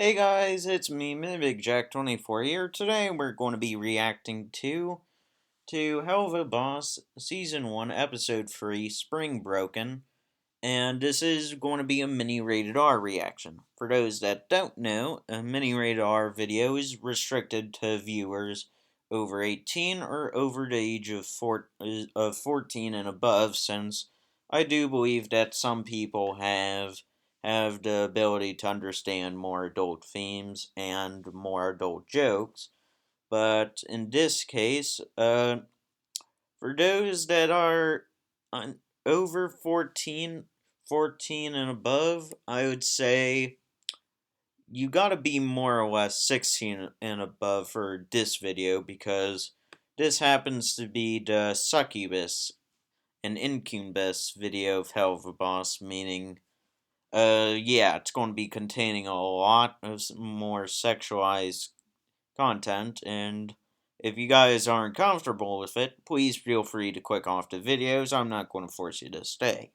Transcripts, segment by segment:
Hey guys, it's me, MivicJack24 here. Today we're going to be reacting to Helluva Boss Season 1, Episode 3, Spring Broken, and this is going to be a mini rated R reaction. For those that don't know, a mini rated R video is restricted to viewers over 18 or over the age of 14 and above, since I do believe that some people have the ability to understand more adult themes and more adult jokes. But in this case, for those that are over 14 and above, I would say you gotta be more or less 16 and above for this video, because this happens to be the succubus and incubus video of Hell of a Boss, meaning yeah, it's going to be containing a lot of more sexualized content, and if you guys aren't comfortable with it, please feel free to click off the videos. I'm not going to force you to stay.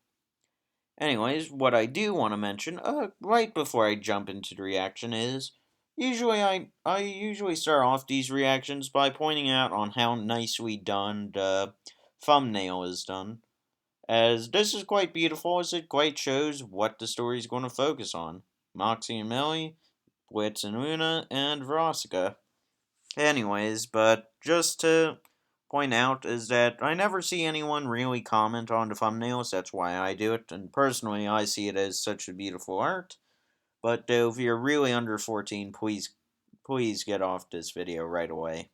Anyways, what I do want to mention, right before I jump into the reaction is, usually I usually start off these reactions by pointing out on how nicely done the thumbnail is done, as this is quite beautiful, as it quite shows what the story is going to focus on. Moxie and Millie, Blitz and Luna, and Veronica. Anyways, but just to point out is that I never see anyone really comment on the thumbnails, that's why I do it, and personally I see it as such a beautiful art. But if you're really under 14, please get off this video right away,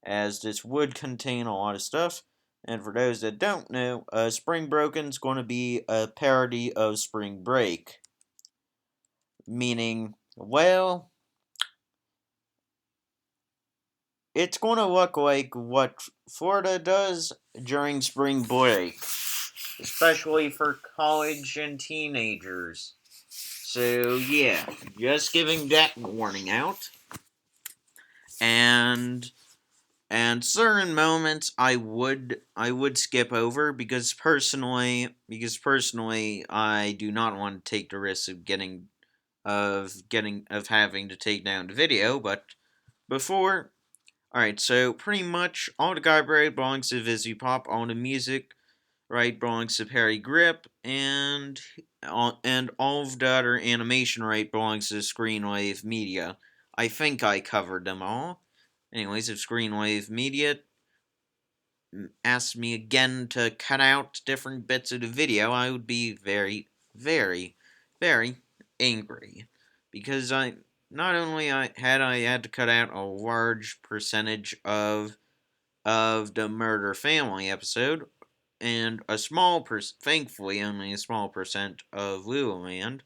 as this would contain a lot of stuff. And for those that don't know, Spring Broken's going to be a parody of Spring Break. Meaning, well, it's going to look like what Florida does during spring break, especially for college and teenagers. So, yeah, just giving that warning out. And certain moments I would skip over, because personally I do not want to take the risk of having to take down the video. But before, alright, so pretty much all the copyright belongs to Vizzy Pop, all the music right belongs to Perry Grip, and all of the other animation right belongs to Screenwave Media. I think I covered them all. Anyways, if Screenwave Media asked me again to cut out different bits of the video, I would be very, very, very angry, because I not only I had to cut out a large percentage of the Murder Family episode, and thankfully only a small percent of Lululand.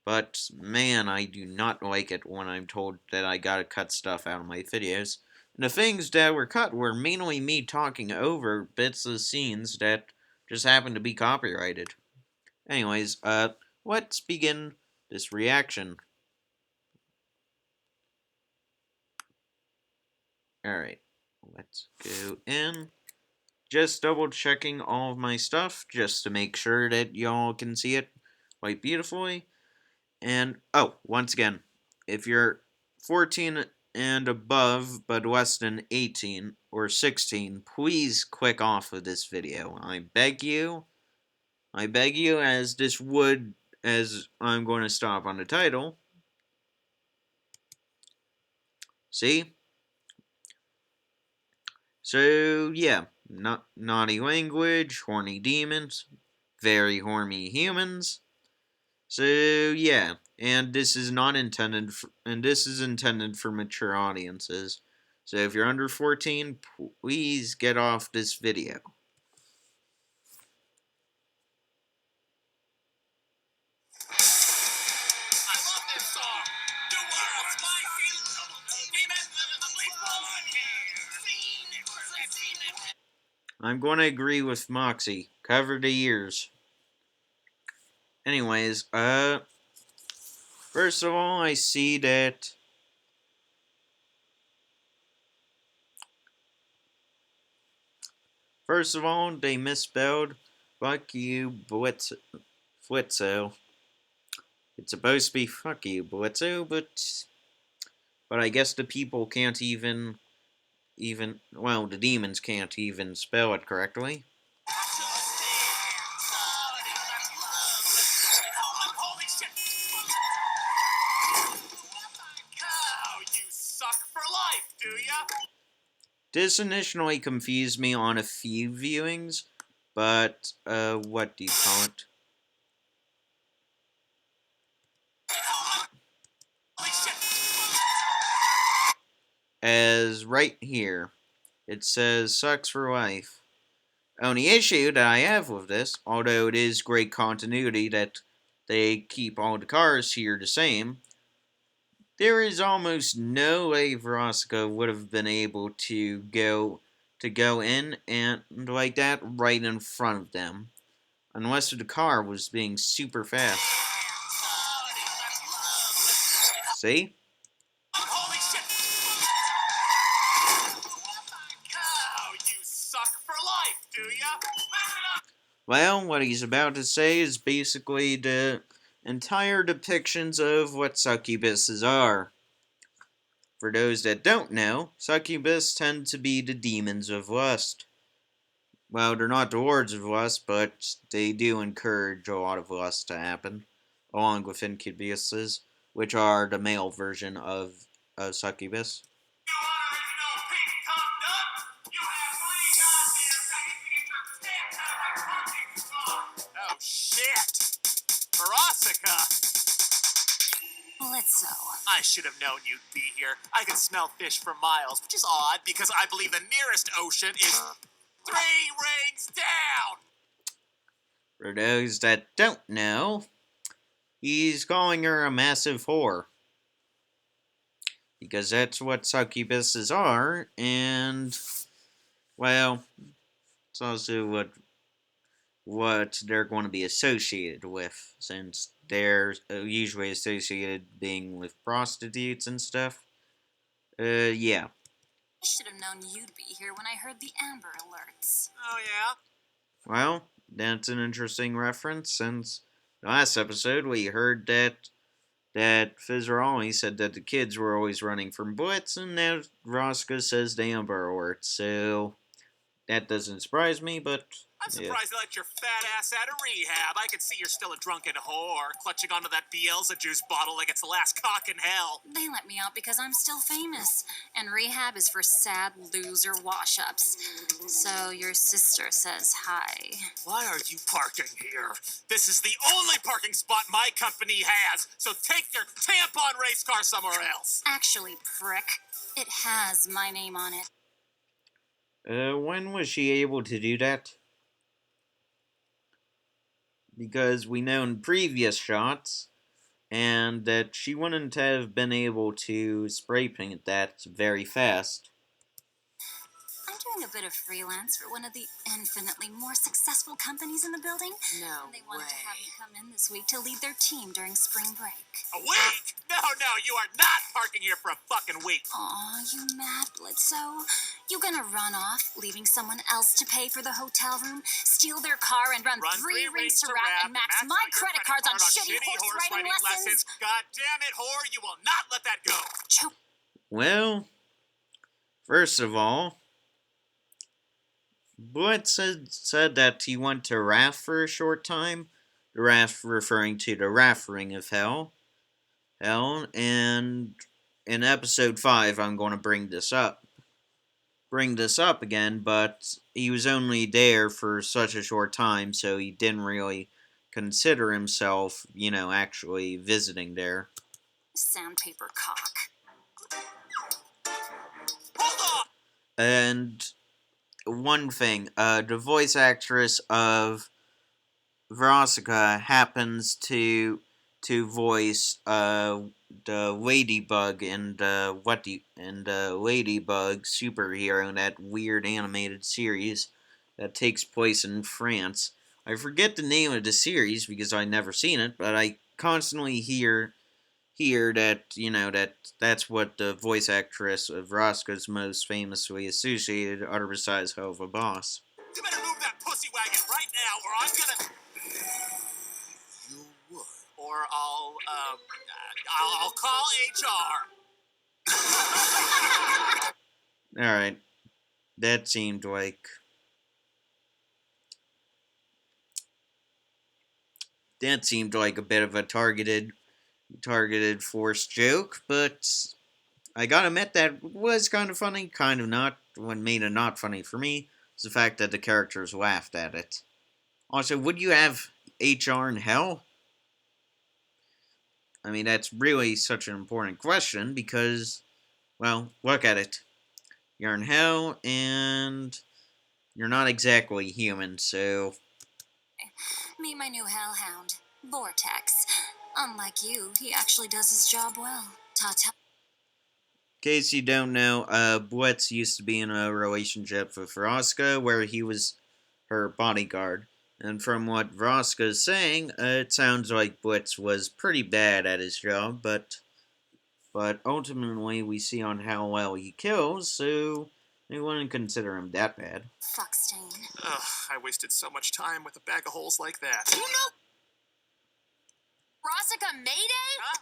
But man, I do not like it when I'm told that I gotta cut stuff out of my videos. And the things that were cut were mainly me talking over bits of scenes that just happened to be copyrighted. Anyways, let's begin this reaction. Alright, let's go in. Just double checking all of my stuff just to make sure that y'all can see it quite beautifully. And, oh, once again, if you're 14 and above but less than 18 or 16, please click off of this video. I beg you, as as I'm going to stop on the title. See? So, yeah, naughty language, horny demons, very horny humans. So yeah, and this is not intended for, and this is intended for mature audiences. So if you're under 14, please get off this video. I'm going to agree with Moxie. Cover the ears. Anyways, first of all, I see that they misspelled "fuck you, Flitzo." It's supposed to be fuck you, Blitzo, but I guess the people can't even well, the demons can't even spell it correctly. This initially confused me on a few viewings, but, what do you call it? As right here, it says, sucks for life. Only issue that I have with this, although it is great continuity that they keep all the cars here the same, there is almost no way Veronica would have been able to go in and like that right in front of them, unless the car was being super fast. See? Holy shit! Oh, you suck for life, do ya? Well, what he's about to say is basically the entire depictions of what succubuses are. For those that don't know, succubus tend to be the demons of lust. Well, they're not the lords of lust, but they do encourage a lot of lust to happen, along with incubuses, which are the male version of succubus. Oh, shit! Veronica! Blitzo. I should have known you'd be here. I can smell fish for miles, which is odd because I believe the nearest ocean is 3 rings down! For those that don't know, he's calling her a massive whore. Because that's what succubuses are, and, well, it's also what they're going to be associated with, since they're usually associated being with prostitutes and stuff. Yeah. I should have known you'd be here when I heard the Amber Alerts. Oh, yeah? Well, that's an interesting reference, since the last episode we heard that Fizzeroli said that the kids were always running from Blitz, and now Roscoe says the Amber Alerts, so that doesn't surprise me, but I'm surprised they let your fat ass out of rehab. I could see you're still a drunken whore, clutching onto that Bielsa juice bottle like it's the last cock in hell. They let me out because I'm still famous, and rehab is for sad loser wash-ups. So your sister says hi. Why are you parking here? This is the only parking spot my company has, so take your tampon race car somewhere else. Actually, prick, it has my name on it. When was she able to do that? Because we know in previous shots, and that she wouldn't have been able to spray paint that very fast. I'm doing a bit of freelance for one of the infinitely more successful companies in the building. No and they wanted way. to have me come in this week to lead their team during spring break. A week? No, you are not parking here for a fucking week. Aw, you mad, Blitzo? You gonna run off, leaving someone else to pay for the hotel room, steal their car, and run 3 rings to Rap and max my credit cards on shitty horse riding lessons? God damn it, whore, you will not let that go. Choke. Well, first of all, Blitz said that he went to Raph for a short time. The Raph referring to the Raph Ring of Hell. And in episode 5, I'm going to bring this up again, but he was only there for such a short time, so he didn't really consider himself, actually visiting there. Sandpaper cock. Hold on! And one thing, the voice actress of Veronica happens to voice the Ladybug and the Ladybug superhero in that weird animated series that takes place in France. I forget the name of the series because I never seen it, but I constantly hear that that's what the voice actress of Roscoe's most famously associated, other besides Helluva Boss. You better move that pussy wagon right now, or I'm gonna... You would. Or or I'll call HR. Alright. That seemed like... That seemed like a bit of a targeted forced joke, but I gotta admit that was kind of funny, kind of not. What made it not funny for me is the fact that the characters laughed at it. Also, would you have HR in hell? I mean, that's really such an important question because, well, look at it. You're in hell, and you're not exactly human, so... Meet my new hellhound, Vortex. Unlike you, he actually does his job well. Ta-ta. In case you don't know, Blitz used to be in a relationship with Vraska, where he was her bodyguard. And from what Vraska is saying, it sounds like Blitz was pretty bad at his job, but ultimately we see on how well he kills, so they wouldn't consider him that bad. Fuckstain. Ugh, I wasted so much time with a bag of holes like that. You know... Rosika Mayday? Huh?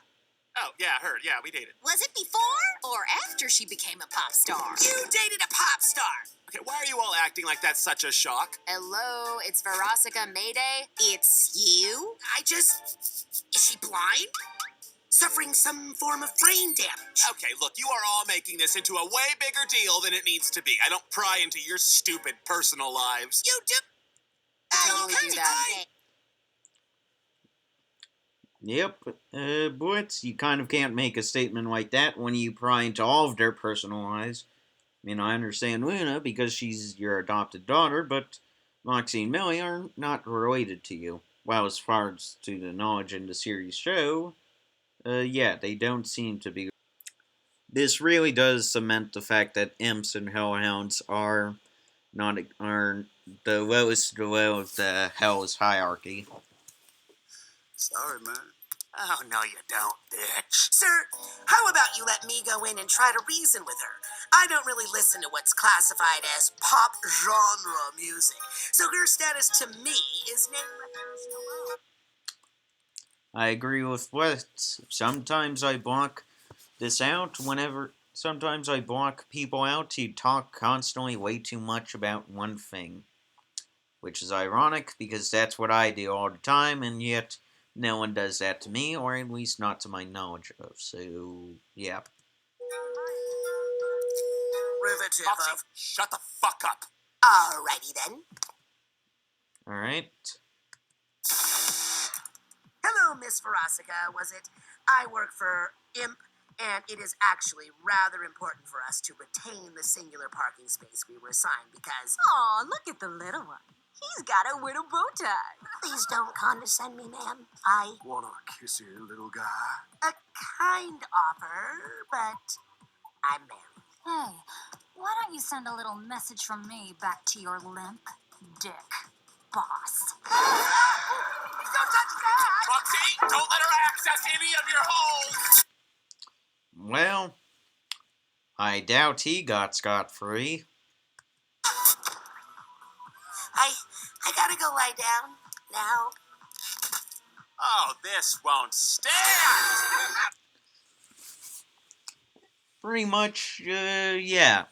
Oh, yeah, her. Yeah, we dated. Was it before or after she became a pop star? You dated a pop star! Okay, why are you all acting like that's such a shock? Hello, it's Verosika Mayday. It's you? Is she blind? Suffering some form of brain damage. Okay, look, you are all making this into a way bigger deal than it needs to be. I don't pry into your stupid personal lives. You do... totally do that. Yep, Blitz, you kind of can't make a statement like that when you pry into all of their personal lives. I mean, I understand Luna because she's your adopted daughter, but Moxie and Millie are not related to you. Well, as far as to the knowledge in the series show, yeah, they don't seem to be. This really does cement the fact that imps and hellhounds are the lowest below of the hell's hierarchy. Sorry, man. Oh, no you don't, bitch. Sir, how about you let me go in and try to reason with her? I don't really listen to what's classified as pop genre music, so her status to me is nameless alone. I agree with Blitz. Sometimes I block sometimes I block people out who talk constantly way too much about one thing. Which is ironic, because that's what I do all the time, and yet no one does that to me, or at least not to my knowledge of, so, yeah. Riveted. Foxy, shut the fuck up. Alrighty then. Alright. Hello, Miss Verosika, was it? I work for IMP, and it is actually rather important for us to retain the singular parking space we were assigned because... Aw, look at the little one. He's got a little bow tie. Please don't condescend me, ma'am. I Wanna kiss you, little guy? a kind offer, but I'm married. Hey, why don't you send a little message from me back to your limp dick boss? Don't touch that! Foxy, don't let her access any of your holes! Well, I doubt he got scot-free. I gotta go lie down now. Oh, this won't stand! Pretty much, yeah.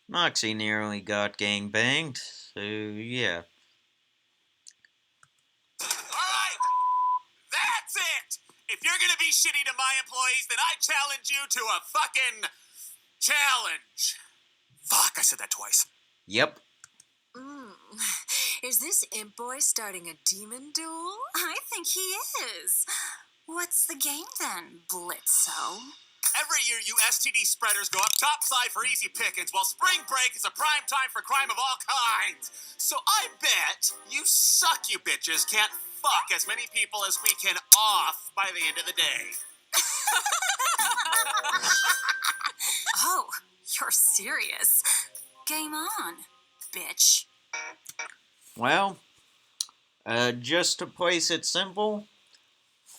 Moxie nearly got gangbanged, so yeah. Alright! That's it! If you're gonna be shitty to my employees, then I challenge you to a fucking challenge. Fuck, I said that twice. Yep. Is this imp boy starting a demon duel? I think he is. What's the game then, Blitzo? Every year, you STD spreaders go up topside for easy pickings, while spring break is a prime time for crime of all kinds. So I bet you suck, you bitches, can't fuck as many people as we can off by the end of the day. Oh, you're serious. Game on, bitch. Well, just to place it simple,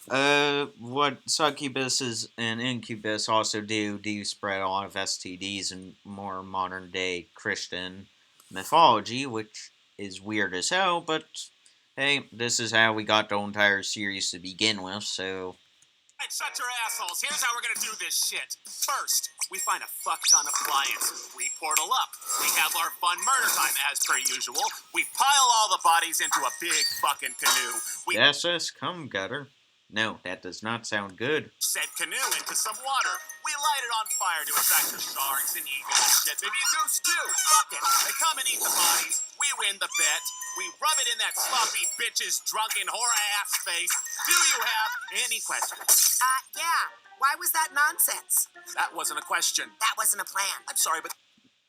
what succubuses and incubus also do spread a lot of STDs in more modern day Christian mythology, which is weird as hell, but Hey, this is how we got the entire series to begin with, so... Alright, shut your assholes. Here's how we're gonna do this shit. First, we find a fuck ton of appliances. We portal up. We have our fun murder time as per usual. We pile all the bodies into a big fucking canoe. We SS, come gutter. No, that does not sound good. set canoe into some water. We light it on fire to attract the sharks and eagles and shit. Maybe a goose too. Fuck it. They come and eat the bodies. We win the bet. We rub it in that sloppy bitch's drunken whore ass face. Do you have any questions? Yeah. Why was that nonsense? That wasn't a question. That wasn't a plan. I'm sorry, but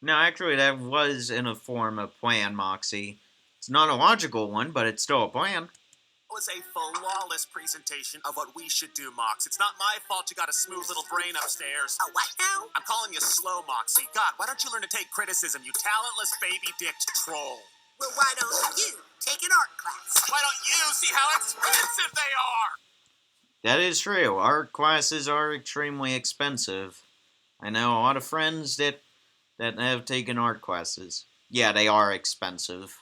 No, actually, that was in a form of plan, Moxie. It's not a logical one, but it's still a plan. it was a flawless presentation of what we should do, Mox. It's not my fault you got a smooth little brain upstairs. A what now? I'm calling you slow, Moxie. God, why don't you learn to take criticism, you talentless baby-dicked troll? Well, why don't you take an art class? Why don't you see how expensive they are? That is true. Art classes are extremely expensive. I know a lot of friends that have taken art classes. Yeah, they are expensive.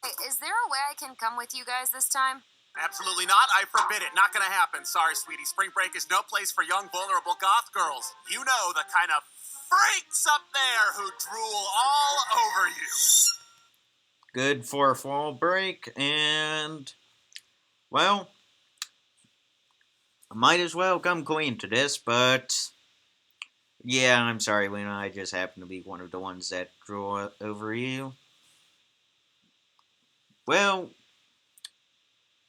Hey, is there a way I can come with you guys this time? Absolutely not. I forbid it. Not gonna happen. Sorry, sweetie. Spring break is no place for young, vulnerable goth girls. You know, the kind of freaks up there who drool all over you. Good for a fall break, and... well... I might as well come clean to this, but... yeah, I'm sorry, Luna. I just happen to be one of the ones that drool over you. Well,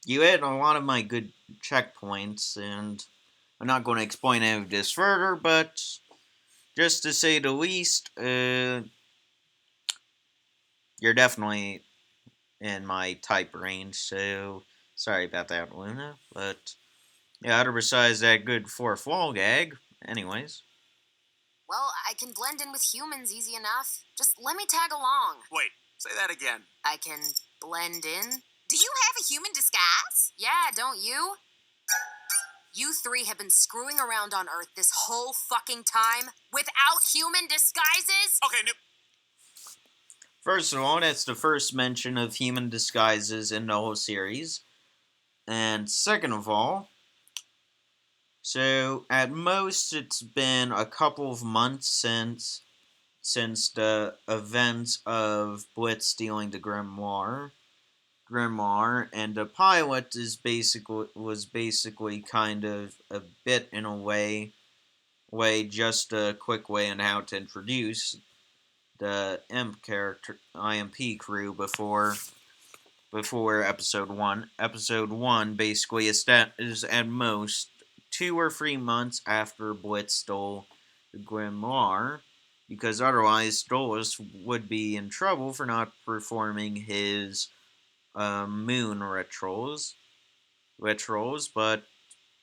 you hit a lot of my good checkpoints, and I'm not going to explain any of this further, but just to say the least, you're definitely in my type range, so sorry about that, Luna, but yeah, other besides that good fourth wall gag, anyways. Well, I can blend in with humans easy enough. Just let me tag along. Wait, say that again. I can blend in. Do you have a human disguise? Yeah, don't you? You three have been screwing around on Earth this whole fucking time without human disguises? Okay, First of all, that's the first mention of human disguises in the whole series. And second of all, so at most it's been a couple of months since the events of Blitz stealing the Grimoire, and the pilot was basically kind of a bit in a way just a quick way on how to introduce the IMP crew before episode 1. Episode 1 basically is at most 2 or 3 months after Blitz stole the Grimoire, because otherwise Stolas would be in trouble for not performing his moon rituals, but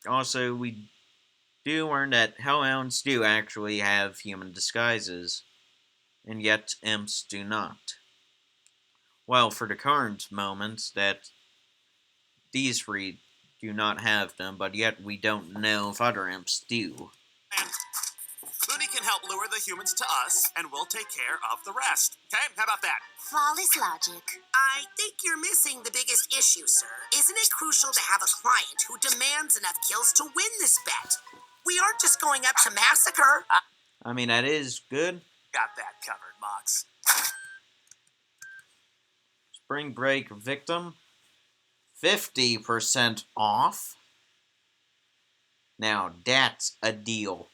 also we do learn that Hellhounds do actually have human disguises, and yet imps do not. Well, for the current moment, that these three do not have them, but yet we don't know if other imps do. and Looney can help lure the humans to us, and we'll take care of the rest. Okay? How about that? Flawless logic. I think you're missing the biggest issue, sir. Isn't it crucial to have a client who demands enough kills to win this bet? We aren't just going up to massacre. I mean, that is good. Got that covered, Mox. Spring break victim, 50% off. Now, that's a deal.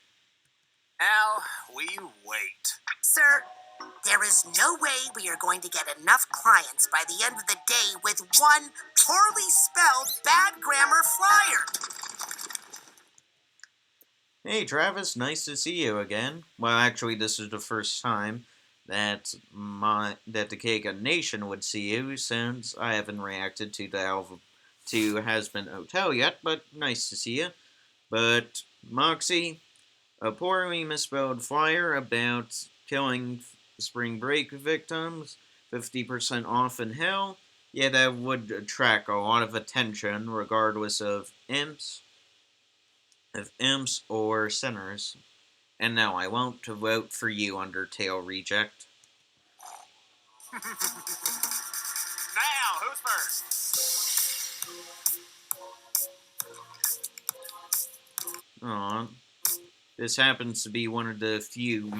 Now, we wait. Sir, there is no way we are going to get enough clients by the end of the day with one poorly spelled, bad grammar flyer. Hey, Travis, nice to see you again. Well, actually, this is the first time that the Kega Nation would see you, since I haven't reacted to to Has-Been Hotel yet, but nice to see you. But, Moxie, a poorly misspelled flyer about killing spring break victims, 50% off in hell, yeah, that would attract a lot of attention, regardless of imps or sinners. And no, I won't vote for you, Undertale Reject. Now, who's first? Aw, this happens to be one of the few Now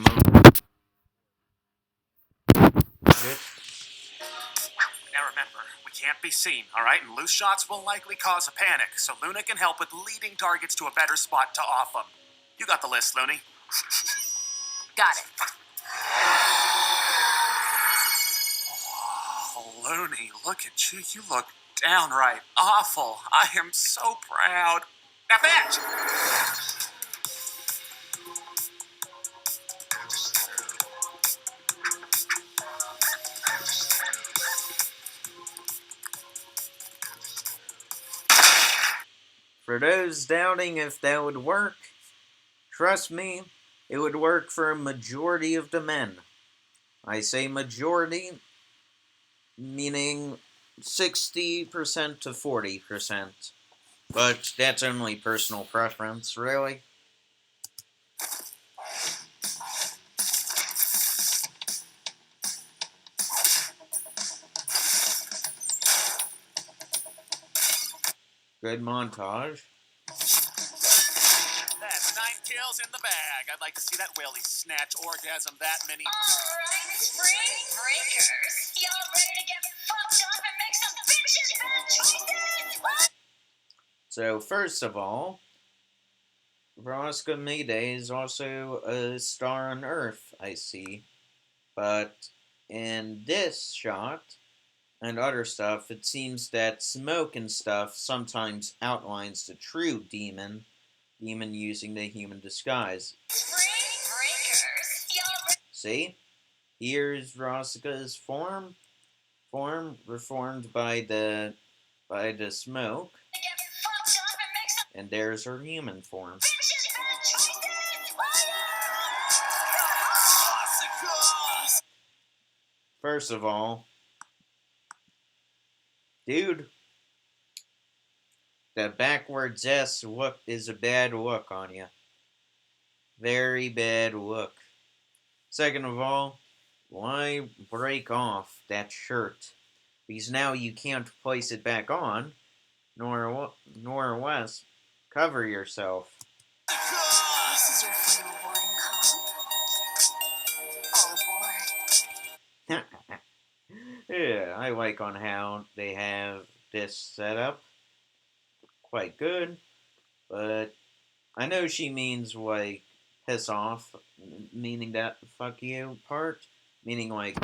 remember, we can't be seen, alright? And loose shots will likely cause a panic, so Luna can help with leading targets to a better spot to off them. You got the list, Looney. Got it. Oh, Looney, look at you. You look downright awful. I am so proud. Now fetch! For those doubting if that would work, trust me, it would work for a majority of the men. I say majority, meaning 60% to 40%. But that's only personal preference, really. Good montage. That's 9 kills in the bag. I'd like to see that Willie snatch orgasm that many. Alright, spring breakers. Y'all ready to get fucked up and make some bitches bad choices? What? So, first of all, Veronica Mayday is also a star on Earth, I see. But in this shot and other stuff, it seems that smoke and stuff sometimes outlines the true demon using the human disguise. Spring breakers. Y'all ready? See? Here's Veronica's form reformed by the smoke, to get fucked up and make some and there's her human form. bitches bad choices? What? First of all, dude, that backwards S look is a bad look on you. Very bad look. Second of all, why break off that shirt? Because now you can't place it back on, nor less cover yourself. This is your final boarding call. All aboard. Yeah, I like on how they have this set up. Quite good, but I know she means like piss off, meaning that fuck you part, meaning like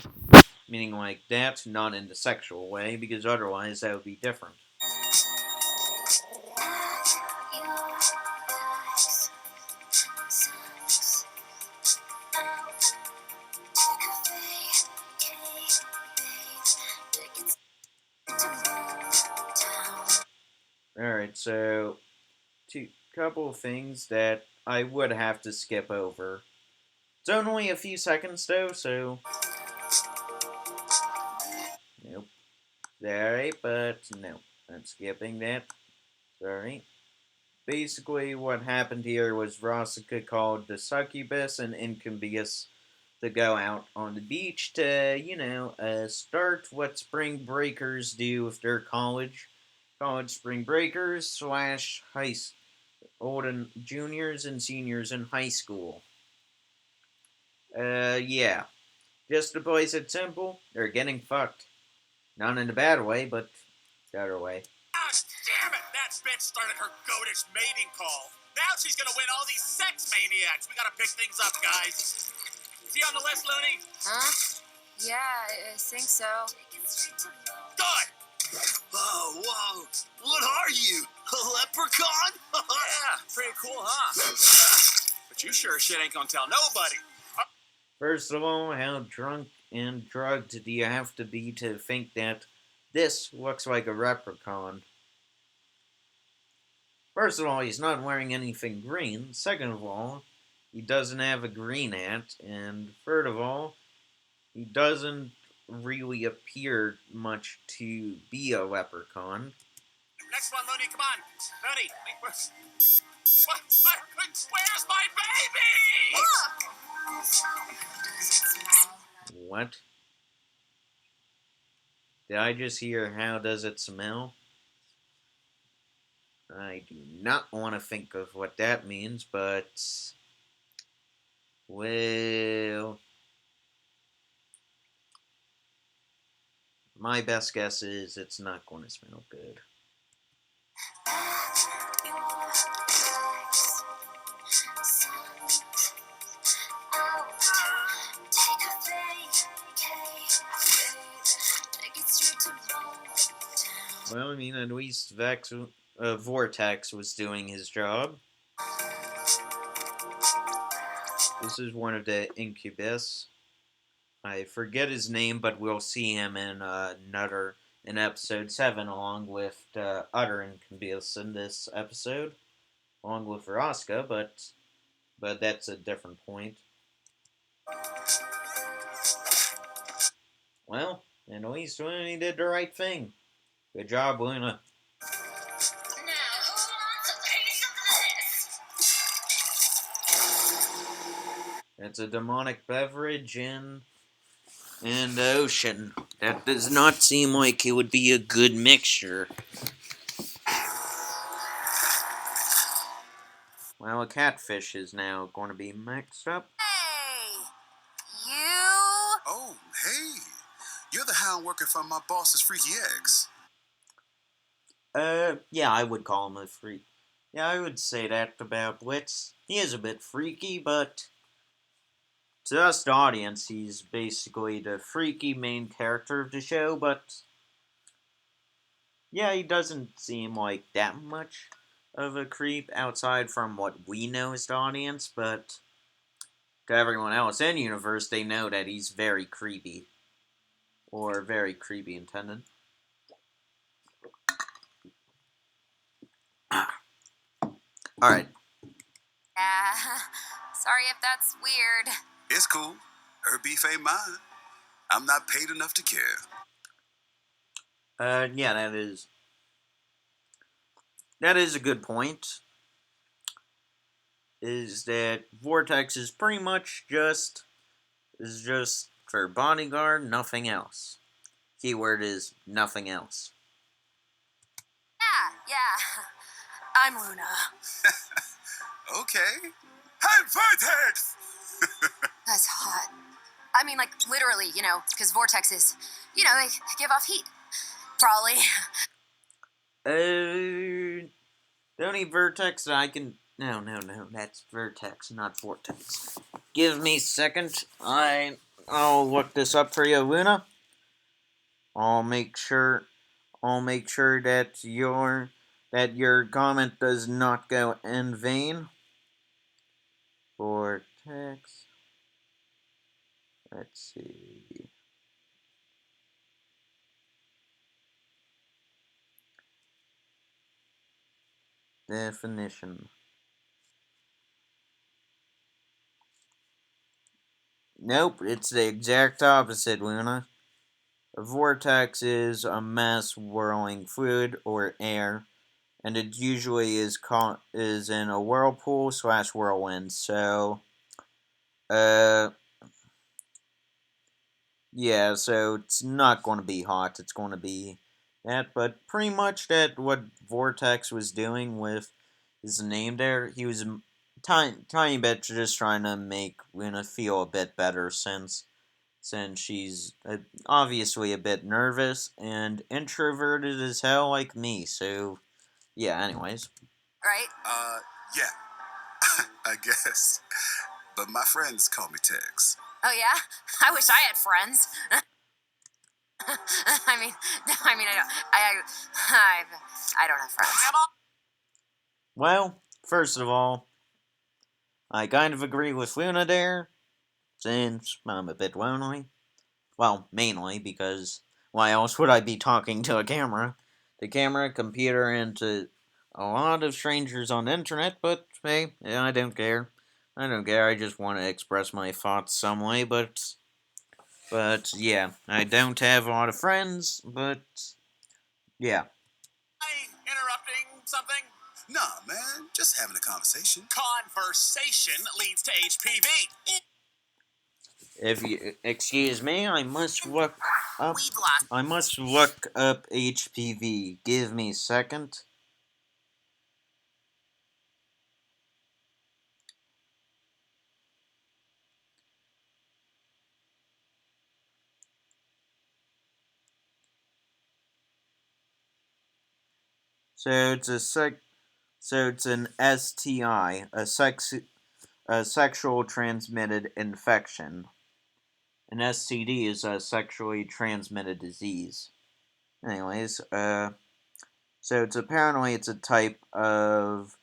that, not in the sexual way, because otherwise that would be different. Alright, so couple of things that I would have to skip over. It's only a few seconds though, so nope. Alright, but no, I'm skipping that. Sorry. Basically, what happened here was Rossica called the succubus and incubus to go out on the beach to, start what spring breakers do with their college spring breakers slash old and juniors and seniors in high school. Yeah. Just to place it simple, they're getting fucked. Not in a bad way, but the other way. Ah, damn it! That bitch started her goatish mating call. Now she's gonna win all these sex maniacs. We gotta pick things up, guys. Is he on the list, Looney? Huh? Yeah, I think so. Good! Oh, whoa. What are you? A leprechaun? Yeah, pretty cool, huh? But you sure as shit ain't gonna tell nobody. First of all, how drunk and drugged do you have to be to think that this looks like a leprechaun? First of all, he's not wearing anything green. Second of all, he doesn't have a green hat. And third of all, he doesn't really appear much to be a leprechaun. Next one, Looney, come on. Looney, where's my baby? What? Did I just hear how does it smell? I do not want to think of what that means, but... Well... My best guess is it's not going to smell good. Well, I mean, at least Vortex was doing his job. This is one of the Incubus. I forget his name, but we'll see him in in episode 7, along with Utter Incubus in this episode, along with Rosca, but that's a different point. Well, at least he did the right thing. Good job, Luna. It's a demonic beverage in the ocean. That does not seem like it would be a good mixture. Well, a catfish is now going to be mixed up. Hey! You? Oh, hey. You're the hound working for my boss's freaky ex. Yeah, I would call him a freak. Yeah, I would say that about Blitz. He is a bit freaky, but to us, the audience, he's basically the freaky main character of the show, but yeah, he doesn't seem like that much of a creep outside from what we know as the audience, but to everyone else in the universe, they know that he's very creepy. Or very creepy intended. Alright. Yeah. Sorry if that's weird. It's cool. Her beef ain't mine. I'm not paid enough to care. Yeah, that is a good point. Is that Vortex is pretty much just for bodyguard, nothing else. Keyword is nothing else. Yeah. I'm Luna. Okay. I'm Vortex! That's hot. I mean, like, literally, because vortexes, they give off heat. Probably. The only Vertex that I can... No, that's Vertex, not Vortex. Give me a second. I'll look this up for you, Luna. I'll make sure that your comment does not go in vain. Vortex. Let's see. Definition. Nope, it's the exact opposite, Luna. A vortex is a mass whirling fluid or air, and it usually is in a whirlpool / whirlwind. So, yeah, so it's not going to be hot. It's going to be that, but pretty much that what Vortex was doing with his name there, he was tiny bit just trying to make Luna feel a bit better since she's obviously a bit nervous and introverted as hell like me. So, yeah, anyways. Right? Yeah. I guess. But my friends call me Tex. Oh, yeah? I wish I had friends. I mean, I don't have friends. Well, first of all, I kind of agree with Luna there, since I'm a bit lonely. Well, mainly because why else would I be talking to a camera? The camera, computer, and to a lot of strangers on the internet, but hey, I don't care. I just want to express my thoughts some way, but yeah, I don't have a lot of friends, but yeah. Hey, interrupting something? Nah, man. Just having a conversation. Conversation leads to HPV. If you excuse me, I must look up. We've lost. I must look up HPV. Give me a second. So it's an STI, a sexual transmitted infection. An STD is a sexually transmitted disease. Anyways, so it's a type of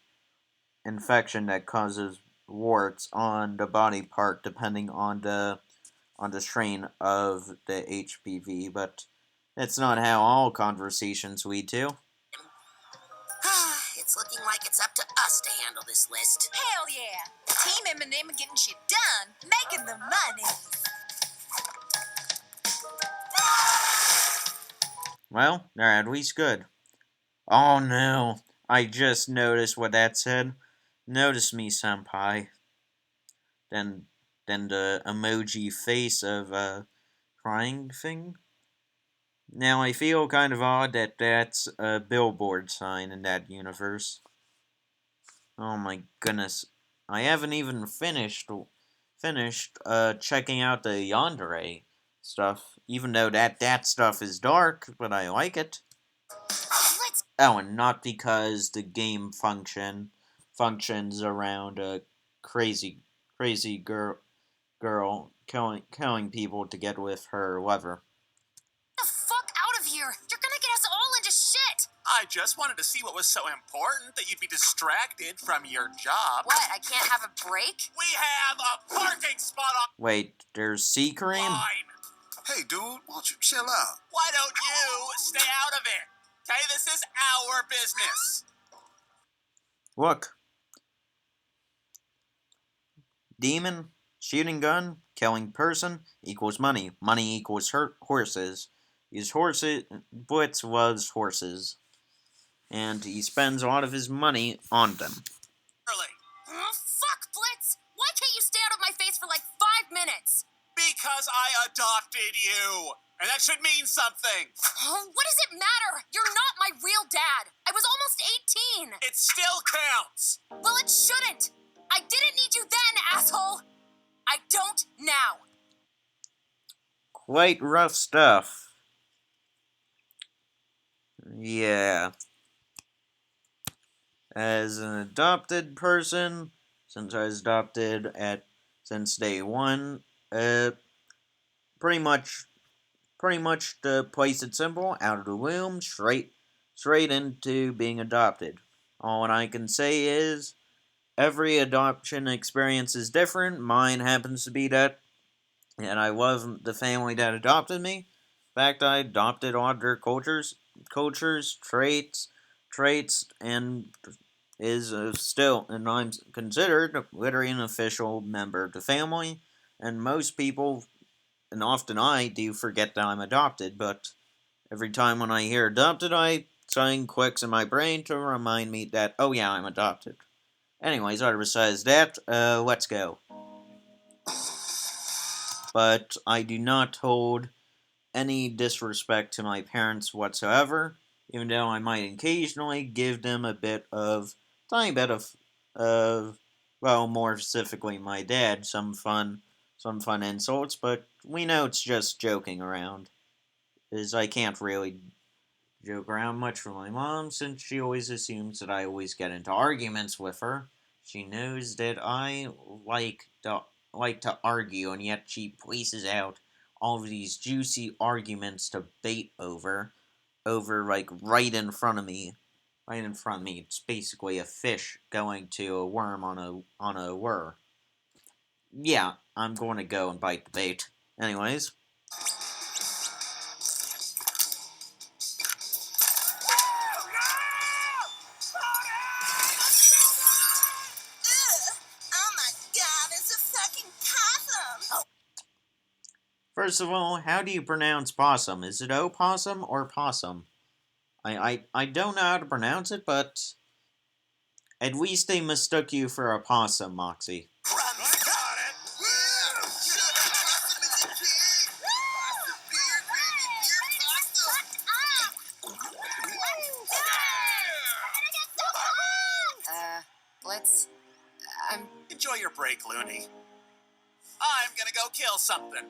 infection that causes warts on the body part, depending on the strain of the HPV. But that's not how all conversations lead to. It's looking like it's up to us to handle this list. Hell yeah! Team Eminem getting shit done, making the money. Well, they're at least good. Oh no, I just noticed what that said. Notice me, senpai. Then the emoji face of a crying thing. Now I feel kind of odd that that's a billboard sign in that universe. Oh my goodness. I haven't even finished checking out the yandere stuff, even though that stuff is dark, but I like it. Oh, and not because the game functions around a crazy girl killing people to get with her lover. Get the fuck out of here! You're gonna get us all into shit! I just wanted to see what was so important that you'd be distracted from your job. What, I can't have a break? We have a parking spot on Wait, there's sea cream? line. Hey, dude, why don't you chill out? Why don't you stay out of it? Okay, this is our business. Look. Demon, shooting gun, killing person equals money. Money equals horses. Blitz loves horses. And he spends a lot of his money on them. Early. Fuck, Blitz! Why can't you stay out of my face for like 5 minutes? Because I adopted you. And that should mean something. What does it matter? You're not my real dad. I was almost 18. It still counts. Well, it shouldn't. I didn't need you then, asshole. I don't now. Quite rough stuff. Yeah. As an adopted person, since I was adopted since day one, pretty much to place it simple, out of the womb, straight into being adopted. All I can say is, every adoption experience is different. Mine happens to be that, and I love the family that adopted me. In fact, I adopted all their cultures, traits, and is still, and I'm considered literally an official member of the family. And most people, and often I, do forget that I'm adopted, but every time when I hear adopted, something clicks in my brain to remind me that, oh yeah, I'm adopted. Anyways, other besides that, let's go. But I do not hold any disrespect to my parents whatsoever, even though I might occasionally give them tiny bit of, well, more specifically my dad, some fun insults, but we know it's just joking around, as I can't really joke around much with my mom, since she always assumes that I always get into arguments with her. She knows that I like to argue, and yet she places out all of these juicy arguments to bait over like right in front of me. Right in front of me. It's basically a fish going to a worm on a whir. Yeah, I'm going to go and bite the bait. Anyways. First of all, how do you pronounce possum? Is it opossum or possum? I don't know how to pronounce it, but at least they mistook you for a possum, Moxie. Enjoy your break, Looney. I'm gonna go kill something.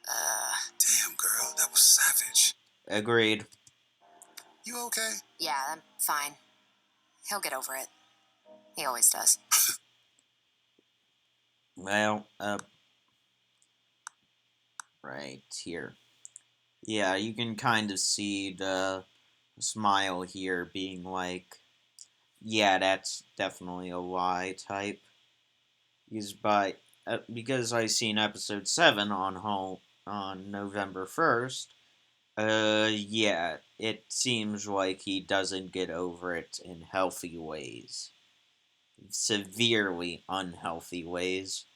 Damn, girl, that was savage. Agreed. You okay? Yeah, I'm fine. He'll get over it. He always does. Well, right here. Yeah, you can kind of see the smile here being like, yeah, that's definitely a lie type. Because I seen episode 7 on November 1st. Yeah, it seems like he doesn't get over it in healthy ways. Severely unhealthy ways,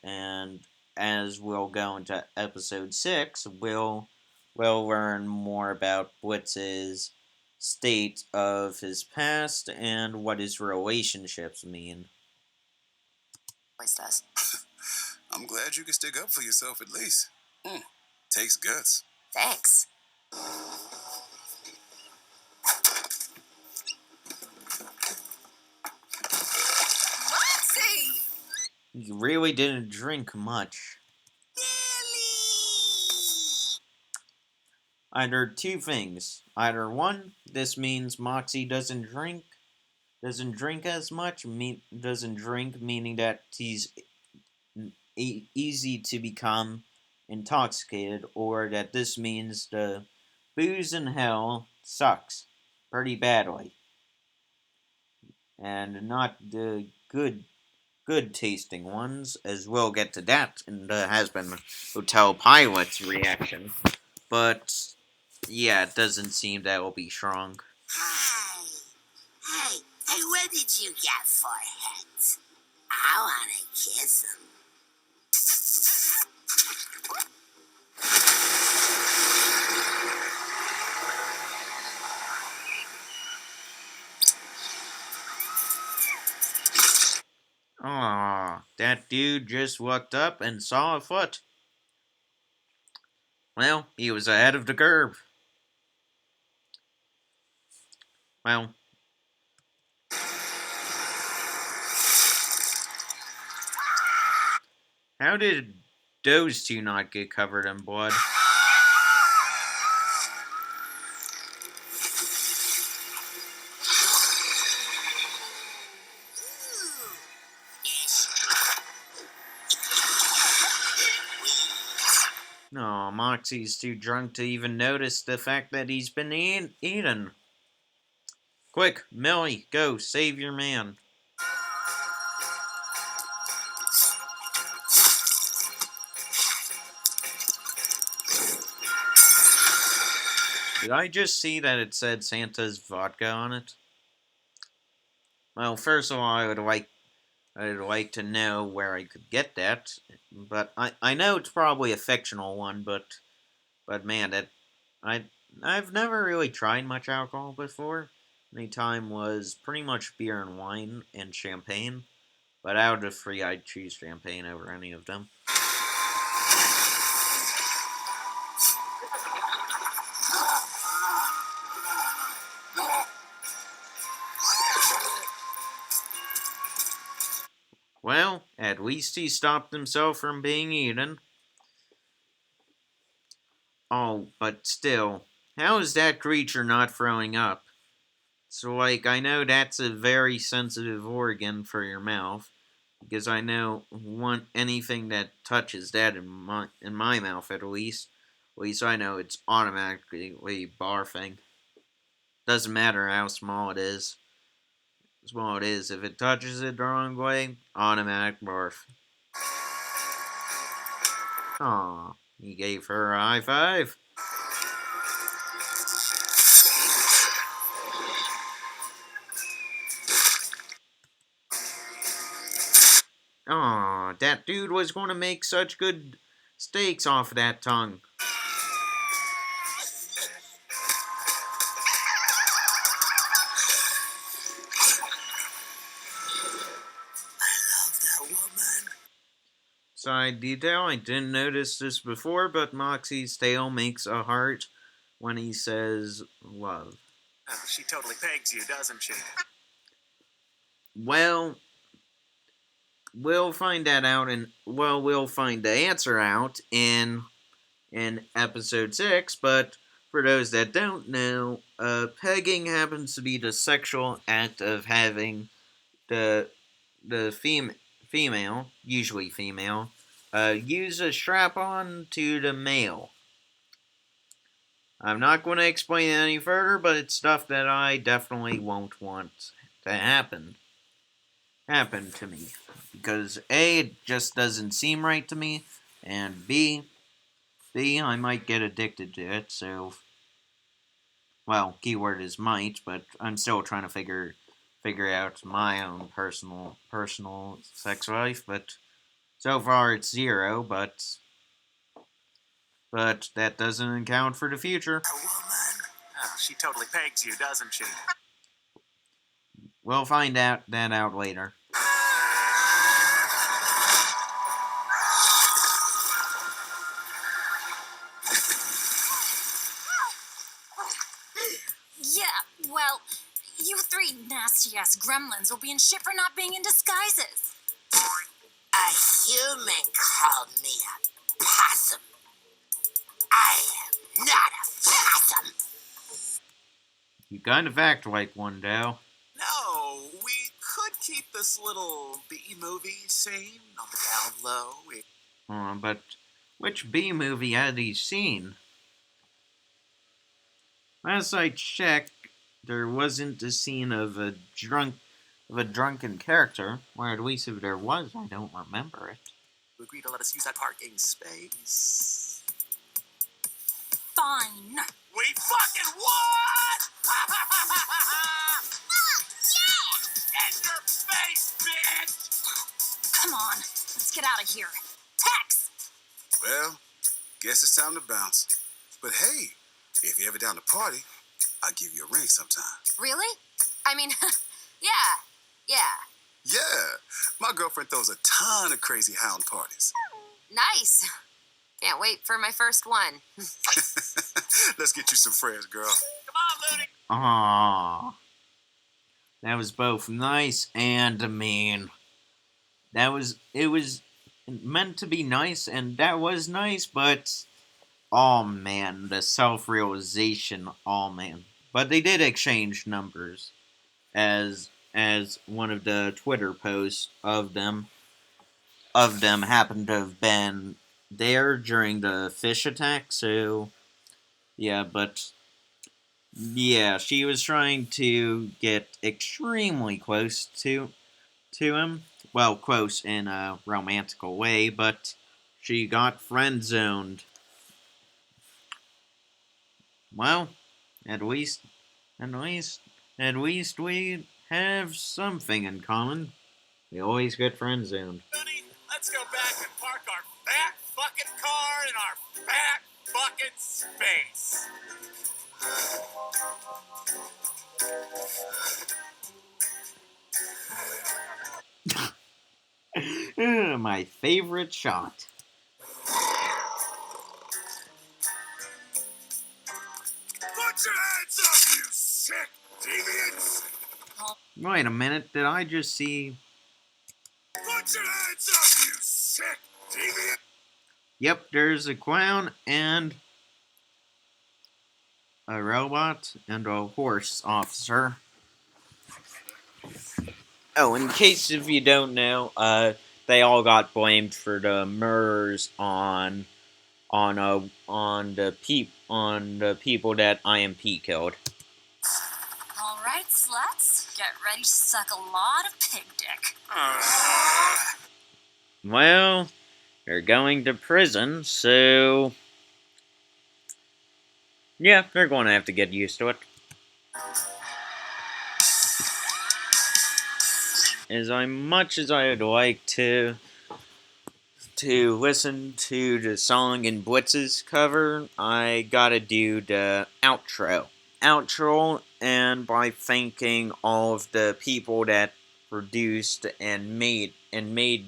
and as we'll go into episode 6, we'll learn more about Blitz's state of his past and what his relationships mean. Always does. I'm glad you can stick up for yourself at least. Takes guts. Thanks. Moxie! He really didn't drink much. Either two things. Either one, this means Moxie doesn't drink as much, doesn't drink, meaning that he's easy to become intoxicated, or that this means the booze in hell sucks pretty badly, and not the good tasting ones, as we'll get to that in the Has-Been Hotel Pilot's reaction. But yeah, it doesn't seem that will be strong. Hey, what did you get for it? I want to kiss him. Aw, that dude just walked up and saw a foot. Well, he was ahead of the curve. Well, how did those two not get covered in blood? No, Moxie's too drunk to even notice the fact that he's been eaten. Quick, Millie, go, save your man. Did I just see that it said Santa's vodka on it? Well, first of all, I'd like to know where I could get that, but I know it's probably a fictional one, but man, I've never really tried much alcohol before. My time was pretty much beer and wine and champagne, but out of the three, I'd choose champagne over any of them. Well, at least he stopped himself from being eaten. Oh, but still, how is that creature not throwing up? So, like, I know that's a very sensitive organ for your mouth, because I know anything that touches that in my mouth, at least I know it's automatically barfing. Doesn't matter how small it is. If it touches it the wrong way, automatic barf. Aw, he gave her a high five. Aw, that dude was going to make such good steaks off that tongue. Side detail, I didn't notice this before, but Moxie's tail makes a heart when he says love. Oh, she totally pegs you, doesn't she? Well, we'll find that out, and well, we'll find the answer out in episode 6. But for those that don't know, pegging happens to be the sexual act of having the female, usually female, use a strap on to the male. I'm not going to explain it any further, but it's stuff that I definitely won't want to happen to me, because A, it just doesn't seem right to me, and B, I might get addicted to it. So, well, keyword is might, but I'm still trying to figure out my own personal sex life. But so far it's 0. But that doesn't account for the future. A woman. Oh, she totally pegs you, doesn't she? We'll find that out later. Yeah, well, you 3 nasty-ass gremlins will be in shit for not being in disguises. A human called me a possum. I am not a possum. You kind of act like one, Dale. No, we could keep this little B-movie scene on the down low. But which B movie had he seen? Last I checked, there wasn't a scene of a drunken character, or at least if there was, I don't remember it. You agree to let us use that parking space? Fine. We fucking won! Yeah! In your face, bitch! Come on, let's get out of here. Tex! Well, guess it's time to bounce. But hey, if you're ever down to party, I'll give you a ring sometime. Really? I mean, yeah. Yeah, my girlfriend throws a ton of crazy hound parties. Nice. Can't wait for my first one. Let's get you some friends, girl. Come on, Looney! Aww. That was both nice and mean. It was meant to be nice, and that was nice, but oh man, the self-realization, oh man. But they did exchange numbers, as one of the Twitter posts of them happened to have been there during the fish attack. So yeah, but yeah, she was trying to get extremely close to him. Well, close in a romantical way, but she got friend-zoned. Well, at least we have something in common. We always get friend-zoned. Looney, let's go back and park our fat fucking car in our fat fucking space. My favorite shot. Put your hands up, you sick deviants! Wait a minute, did I just see... Put your hands up, you sick deviant! Yep, there's a clown and a robot and a horse officer. Oh, in case if you don't know, they all got blamed for the murders on the people that IMP killed. All right, sluts, get ready to suck a lot of pig dick. Well, they're going to prison, so yeah, they're going to have to get used to it. As much as I would like to listen to the song in Blitz's cover, I gotta do the outro. And by thanking all of the people that produced and made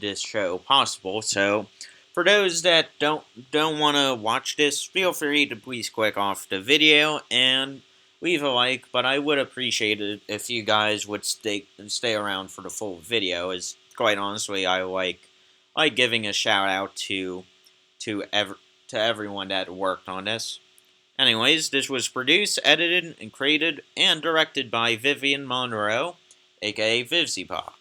this show possible. So, for those that don't want to watch this, feel free to please click off the video and leave a like, but I would appreciate it if you guys would stay around for the full video, as quite honestly, I like giving a shout out to everyone that worked on this. Anyways, this was produced, edited, and created and directed by Vivian Monroe, aka VivzyPop.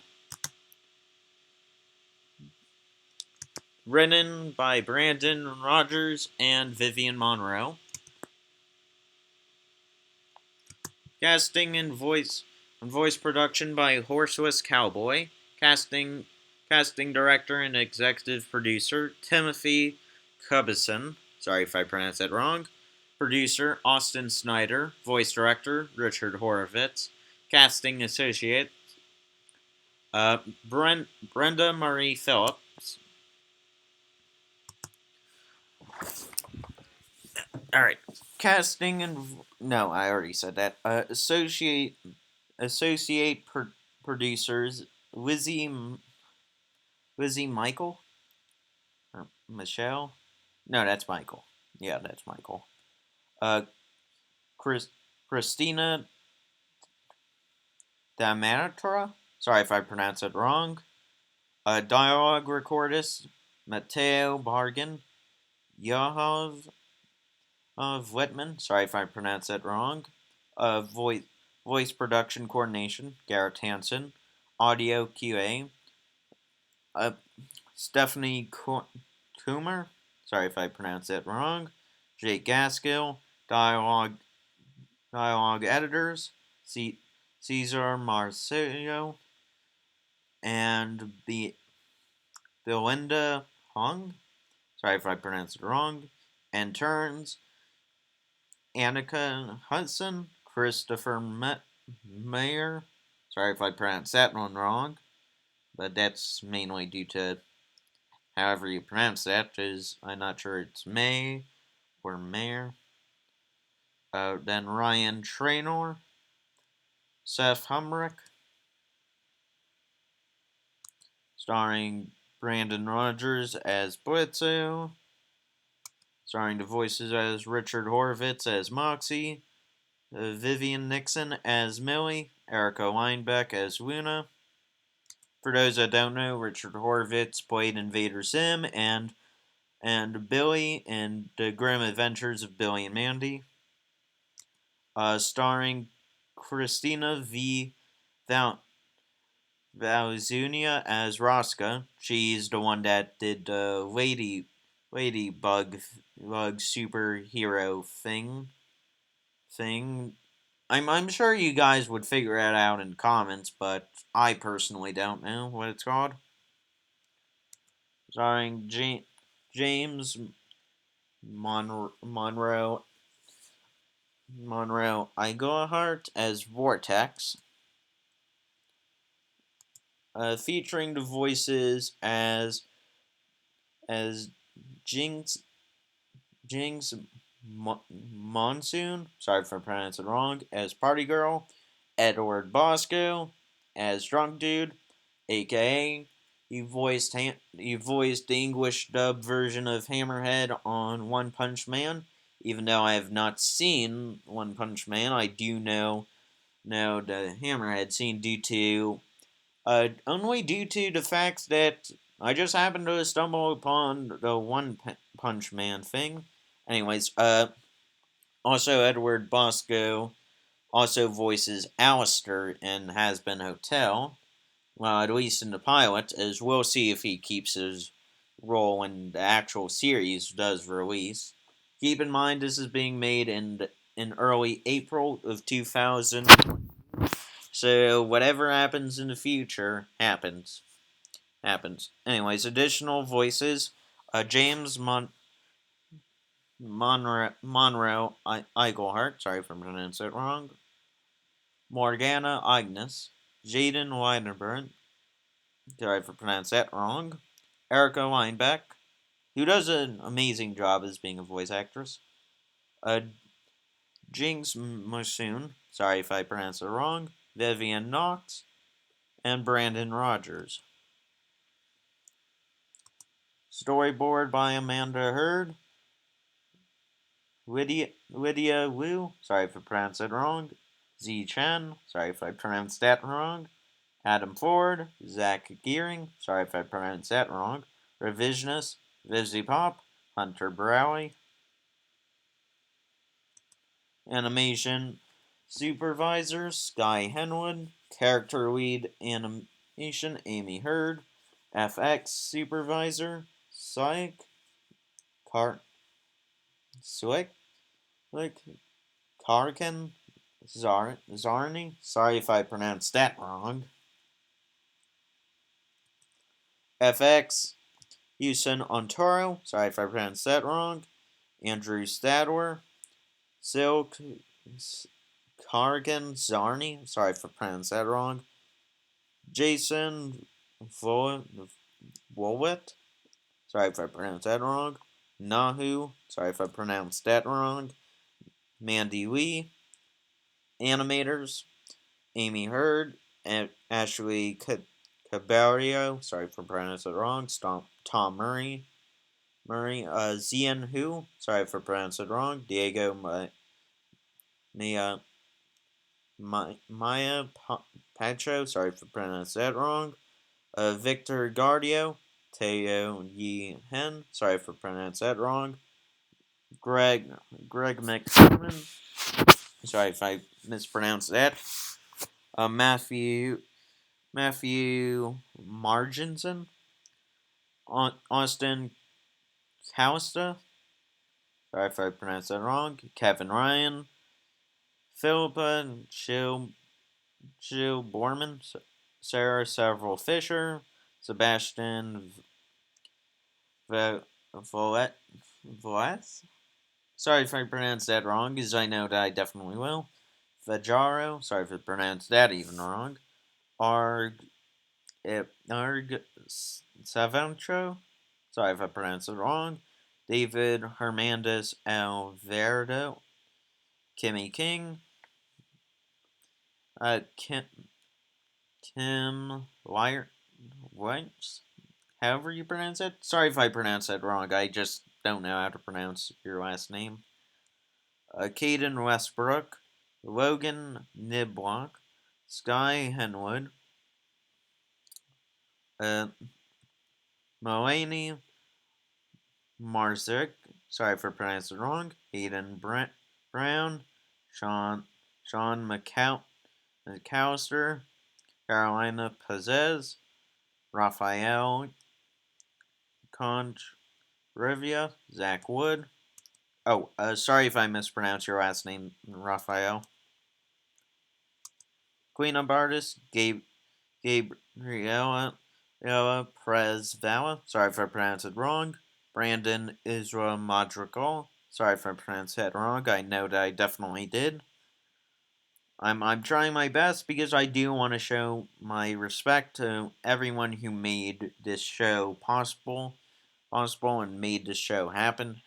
Written by Brandon Rogers and Vivian Monroe. Casting and voice production by Horseless Cowboy. Casting director and executive producer Timothy Cubison. Sorry if I pronounced that wrong. Producer Austin Snyder. Voice director Richard Horowitz. Casting associate Brenda Marie Phillips. All right, casting and no, I already said that. Associate producers Wizzy Michael or Michelle. No, that's Michael. Yeah, that's Michael. Uh, Chris Christina Damatra. Sorry if I pronounced it wrong. Dialogue recordist Matteo Bargan. Yahov Whitman. Sorry if I pronounced that wrong. Voice production coordination Garrett Hansen. Audio QA uh, Stephanie Coomer. Sorry if I pronounced that wrong. Jake Gaskill. Dialogue editors Cesar Marcello and Belinda Hung. Sorry if I pronounced it wrong. And turns Annika Hudson, Christopher Mayer. Sorry if I pronounced that one wrong, but that's mainly due to however you pronounce that, because I'm not sure it's May or Mayer. Then Ryan Traynor, Seth Humrick, starring Brandon Rogers as Blitzo, starring the voices as Richard Horvitz as Moxie, Vivian Nixon as Millie, Erica Weinbeck as Luna. For those that don't know, Richard Horvitz played Invader Zim and Billy in The Grim Adventures of Billy and Mandy. Starring Christina V. Valzunia as Rosca. She's the one that did the Ladybug superhero thing. I'm sure you guys would figure it out in comments, but I personally don't know what it's called. Starring James Monroe Iglehart as Vortex. Featuring the voices as Jinx Monsoon, sorry if I pronounced it wrong, as Party Girl, Edward Bosco as Drunk Dude, aka he voiced the English dub version of Hammerhead on One Punch Man. Even though I have not seen One Punch Man, I do know the Hammerhead scene only due to the fact that I just happened to stumble upon the One Punch Man thing. Anyways, also Edward Bosco also voices Alistair in Has Been Hotel. Well, at least in the pilot, as we'll see if he keeps his role when the actual series does release. Keep in mind this is being made in early April of 2000. So whatever happens in the future happens. Anyways, additional voices: James Monroe Iglehart. Sorry if I'm pronouncing it wrong. Morgana Agnes, Jaden Weidenburn. Sorry if I pronounced that wrong. Erica Weinbeck, who does an amazing job as being a voice actress. Jinx Monsoon. Sorry if I pronounced it wrong. Vivian Knox and Brandon Rogers. Storyboard by Amanda Hurd. Lydia Wu. Sorry if I pronounced it wrong. Z Chen. Sorry if I pronounced that wrong. Adam Ford, Zach Gearing, sorry if I pronounced that wrong, Revisionist, Vizzy Pop, Hunter Browy, Animation Supervisor, Sky Henwood, Character Lead Animation, Amy Hurd, FX Supervisor, Psych, Swick, Karkin, Zarni, sorry if I pronounced that wrong, FX, Houston Ontoro, sorry if I pronounced that wrong, Andrew Stadwer, Silk, Kargan Zarni, sorry if I pronounced that wrong, Jason Wolwit, sorry if I pronounced that wrong, Nahu, sorry if I pronounced that wrong, Mandy Lee, Animators, Amy Hurd, and Ashley Cabario, sorry for pronouncing it wrong, Tom Murray, Zian Hu, sorry for pronouncing it wrong, Diego Maya Pacho, sorry for pronouncing that wrong, Victor Gardio, Teo Yi Hen, sorry for pronouncing that wrong, Greg McSherman, sorry if I mispronounced that, Matthew Marginson, Austin Causta, sorry if I pronounced that wrong, Kevin Ryan, Philippa Jill Borman, Sarah Several Fisher, Sebastian Volet. Sorry if I pronounced that wrong, because I know that I definitely will. Vajaro, sorry if I pronounced that even wrong. Arg Savantro, sorry if I pronounced it wrong. David Hernandez Alvarado, Kimmy King, Kim Whites, however you pronounce it. Sorry if I pronounced that wrong. I just don't know how to pronounce your last name. Caden Westbrook, Logan Niblock, Sky Henwood, Mulaney Marzik, sorry for pronouncing it wrong, Hayden Brown, Sean McAllister, Carolina Pazez, Raphael Conch-Rivia, Zach Wood. Oh, sorry if I mispronounced your last name, Raphael. Cleanup artist, Gabriela Prezvala. Sorry if I pronounced it wrong. Brandon Israel Madrigal. Sorry if I pronounced that wrong. I know that I definitely did. I'm trying my best because I do want to show my respect to everyone who made this show possible and made this show happen.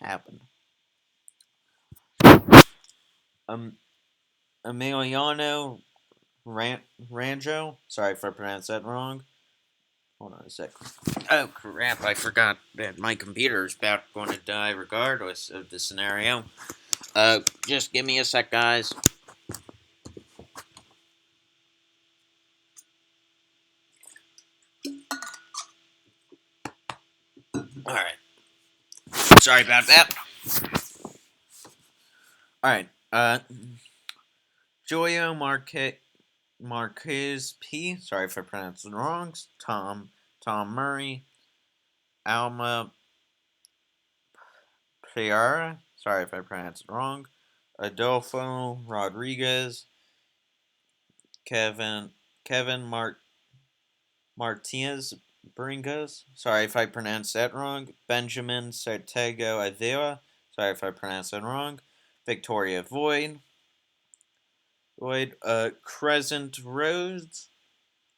Emiliano Ranjo. Sorry if I pronounced that wrong. Hold on a sec. Oh crap! I forgot that my computer is about going to die regardless of the scenario. Just give me a sec, guys. All right. Sorry about that. All right. Joyo Marquez P. Sorry if I pronounced it wrong. Tom Murray. Alma Priara. Sorry if I pronounced it wrong. Adolfo Rodriguez. Kevin Martinez Bringas. Sorry if I pronounced that wrong. Benjamin Sartego Avila. Sorry if I pronounced that wrong. Victoria Void. Crescent Rose.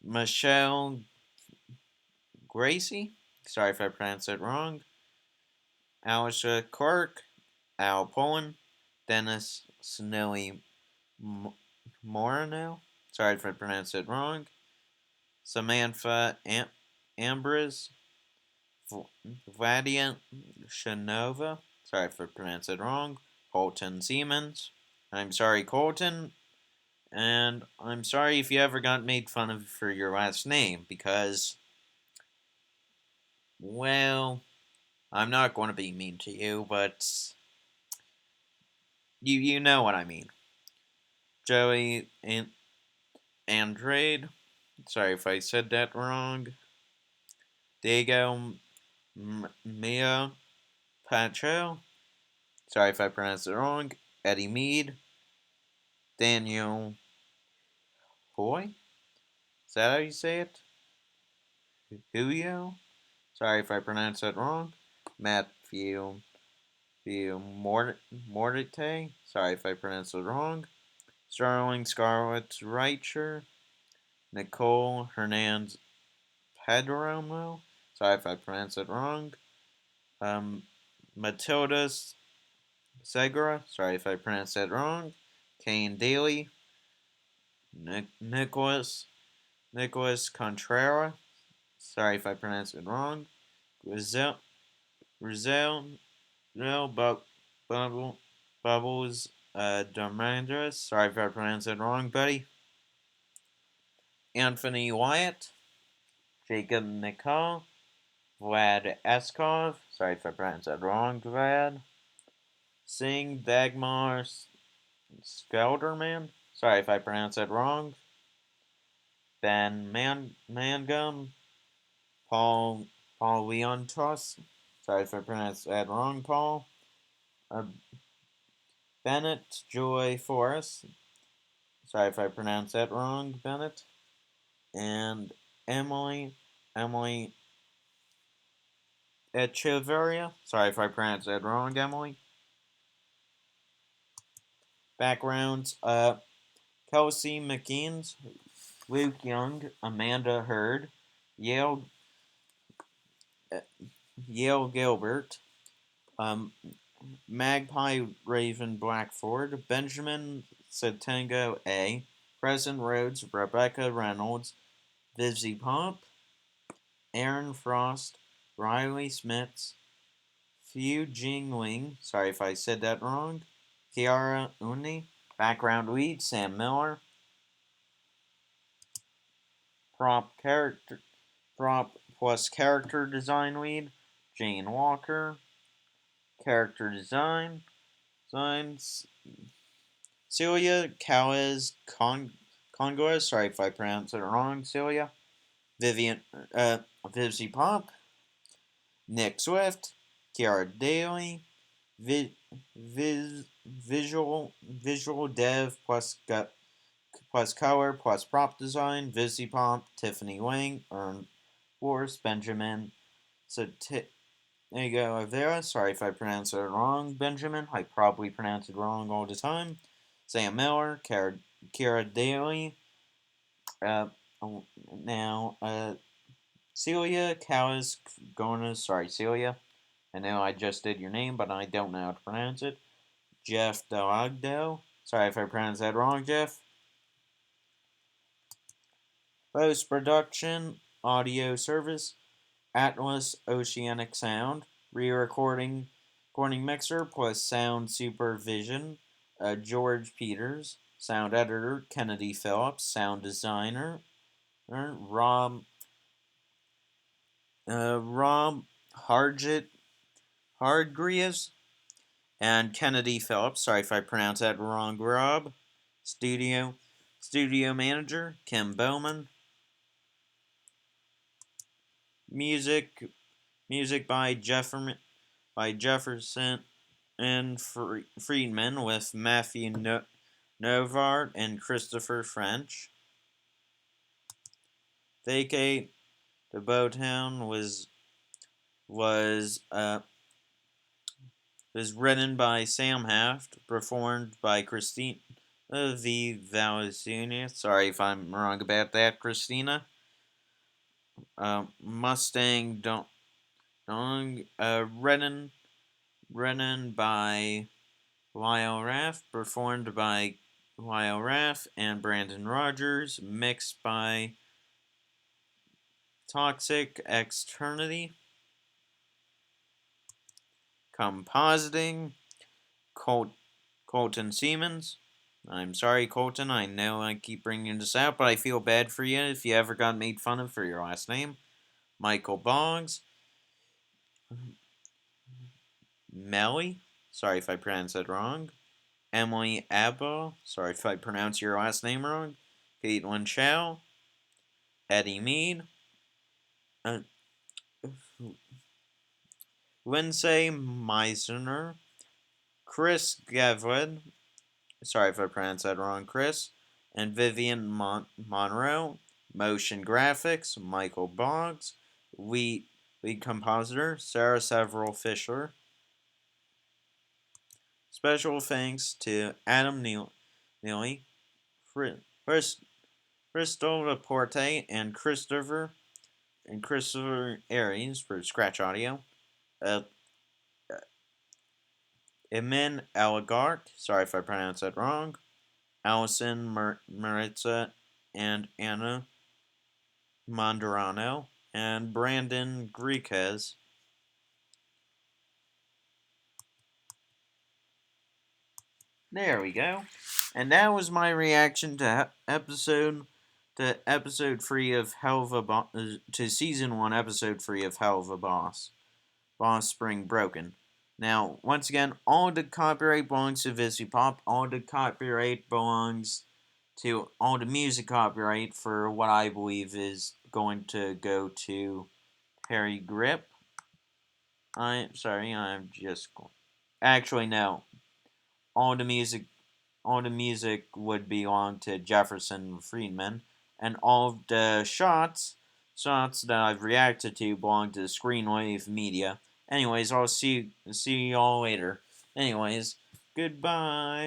Michelle Gracie. Sorry if I pronounced that wrong. Alicia Clark. Al Pullen. Dennis Snowy Moreno. Sorry if I pronounced it wrong. Samantha Ambrose. Vladian Shanova. Sorry if I pronounced it wrong. Colton Siemens. I'm sorry, Colton. And I'm sorry if you ever got made fun of for your last name, because, well, I'm not going to be mean to you, but you know what I mean. Joey and Andrade. Sorry if I said that wrong. Diego Mia Pacho. Sorry if I pronounced it wrong. Eddie Mead. Daniel Hoy. Is that how you say it? Julio. Sorry if I pronounced that wrong. Matthew Morte. Sorry if I pronounced it wrong. Sterling Scarlett Reicher. Nicole Hernandez Pedromo. Sorry if I pronounced it wrong. Matilda Segura. Sorry if I pronounced that wrong. Kane Daly. Nicholas Contreras. Sorry if I pronounced it wrong. Rizal Bubbles Darmandras. Sorry if I pronounced it wrong, buddy. Anthony Wyatt. Jacob Nicole. Vlad Eskov. Sorry if I pronounced that wrong, Vlad. Singh Dagmar Skelderman. Sorry if I pronounced that wrong. Ben Mangum. Paul Leontos. Sorry if I pronounced that wrong, Paul. Bennett Joy Forrest. Sorry if I pronounced that wrong, Bennett. And Emily Echeverria. Sorry if I pronounced that wrong, Emily. Backgrounds, Kelsey McKeans, Luke Young, Amanda Hurd, Yale Gilbert, Magpie Raven Blackford, Benjamin Satango A, Preston Rhodes, Rebecca Reynolds, Vizzy Pop, Aaron Frost, Riley Smits, Fu Jingling, sorry if I said that wrong, Kiara Uni, background lead, Sam Miller, prop plus character design lead, Jane Walker, character designs, Celia Calez Congois, sorry if I pronounced it wrong, Celia, Vivzy Pop, Nick Swift, Kiara Daly, visual dev plus color plus prop design, Vizzy Pop, Tiffany Wang, Earn Force, Benjamin. So there you go, Avera. Sorry if I pronounced it wrong, Benjamin. I probably pronounce it wrong all the time. Sam Miller, Kira Daly. Uh, now, Celia Callis Gonas. Sorry, Celia. I know I just did your name, but I don't know how to pronounce it. Jeff Delagdo. Sorry if I pronounced that wrong, Jeff. Post production, audio service, Atlas Oceanic Sound, re-recording, recording mixer plus sound supervision, George Peters, sound editor, Kennedy Phillips, sound designer, Rob Hardgreaves, and Kennedy Phillips. Sorry if I pronounced that wrong, Rob. Studio manager, Kim Bowman. Music by Jefferson and Friedman with Matthew Novart and Christopher French. Vacate the Bowtown was written by Sam Haft, performed by Christina V. Valesina. Sorry if I'm wrong about that, Christina. Mustang Dong written by Lyle Raff, performed by Lyle Raff and Brandon Rogers, mixed by Toxic Externity. Compositing, Colton Siemens. I'm sorry, Colton. I know I keep bringing this out, but I feel bad for you if you ever got made fun of for your last name. Michael Boggs. Melly. Sorry if I pronounced that wrong. Emily Abba. Sorry if I pronounce your last name wrong. Caitlin Chow. Eddie Mead. Uh, Lindsay Meisner. Chris Gavlin. Sorry if I pronounced that wrong, Chris. And Vivian Monroe. Motion graphics, Michael Boggs. Lead compositor, Sarah Several Fisher. Special thanks to Adam Neely, Crystal Laporte, and Christopher Aries for scratch audio. Uh, Emin Eligart, sorry if I pronounced that wrong. Allison Maritza and Anna Mondarano, and Brandon Griquez. There we go. And that was my reaction to episode 3 of Helluva to season 1 episode 3 of Helluva Boss Spring Broken. Now, once again, all the copyright belongs to VisiPop. All the copyright belongs to all the music copyright for what I believe is going to go to Harry Grip. I'm sorry, I'm just actually no. All the music would belong to Jefferson Friedman, and all of the shots that I've reacted to belong to Screenwave Media. Anyways, I'll see y'all later. Anyways, goodbye.